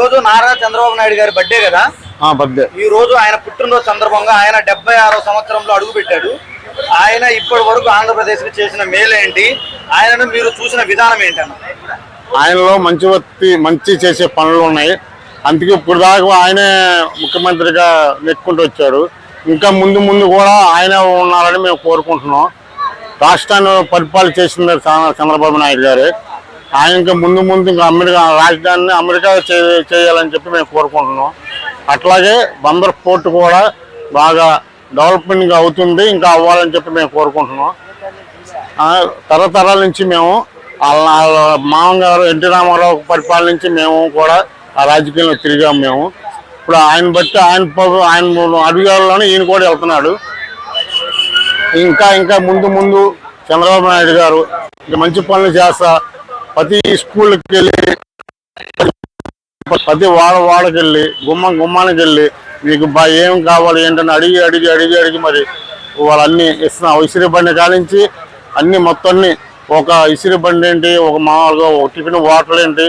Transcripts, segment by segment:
రోజు నారా చంద్రబాబు నాయుడు గారి బర్త్డే కదా? బర్త్డే. ఈ రోజు ఆయన పుట్టినరోజు సందర్భంగా ఆయన 76వ సంవత్సరంలో అడుగు పెట్టాడు. ఆయన ఇప్పటి వరకు ఆంధ్రప్రదేశ్ కి చేసిన మేలేంటి, ఆయనను మీరు చూసిన విధానం ఏంటన్న? ఆయనలో మంచి చేసే పనులు ఉన్నాయి. అందుకే ఇప్పుడు దాకా ఆయనే ముఖ్యమంత్రిగా నెక్కుంటూ వచ్చాడు. ఇంకా ముందు కూడా ఆయన ఉన్నారని మేము కోరుకుంటున్నాం. రాష్ట్రాన్ని పరిపాలన చేసిన చంద్రబాబు నాయుడు గారు. ఆయన ఇంకా ముందు ఇంకా రాజధానిని అమెరికా చేయాలని చెప్పి మేము కోరుకుంటున్నాం. అట్లాగే బందర్ పోర్టు కూడా బాగా డెవలప్మెంట్ అవుతుంది, ఇంకా అవ్వాలని చెప్పి మేము కోరుకుంటున్నాం. తరతరాల నుంచి మేము వాళ్ళ మామగారు ఎన్టీ రామారావు పరిపాలన నుంచి మేము కూడా ఆ రాజకీయంలో తిరిగాము. మేము ఇప్పుడు ఆయన బట్టి ఆయన అడుగులోనే ఈయన కూడా వెళ్తున్నాడు. ఇంకా ముందు చంద్రబాబు నాయుడు గారు ఇంకా మంచి పనులు చేస్తా, ప్రతి స్కూల్కి వెళ్ళి, ప్రతి వాడకి వెళ్ళి, గుమ్మానికి వెళ్ళి మీకు ఏం కావాలి ఏంటని అడిగి మరి వాళ్ళన్నీ ఇస్తున్నాం. ఇసిరి బండి కానించి అన్ని మొత్తాన్ని, ఒక ఇసిరి బండి ఏంటి, ఒక మామూలుగా ఒక టిఫిన్ వాటర్ ఏంటి,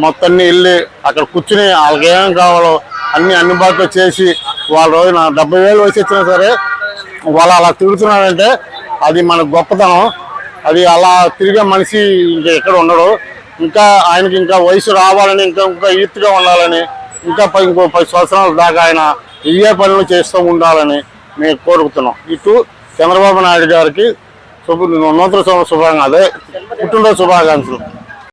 మొత్తాన్ని వెళ్ళి అక్కడ కూర్చుని వాళ్ళకి ఏమేమి కావాలో అన్ని అందుబాటులో చేసి వాళ్ళ రోజున 70,000 వయసు వచ్చినా సరే వాళ్ళు అలా తిరుగుతున్నారంటే అది మన గొప్పతనం. అది అలా తిరిగే మనిషి ఇంకా ఎక్కడ ఉండడు. ఇంకా ఆయనకి ఇంకా వయసు రావాలని, ఇంకా యూత్గా ఉండాలని, ఇంకో 10 సంవత్సరాల దాకా ఆయన ఇవే పనులు చేస్తూ ఉండాలని మేము కోరుకుతున్నాం. ఇటు చంద్రబాబు నాయుడు గారికి నూతన సంవత్సరం పుట్టినరోజు శుభాకాంక్షలు.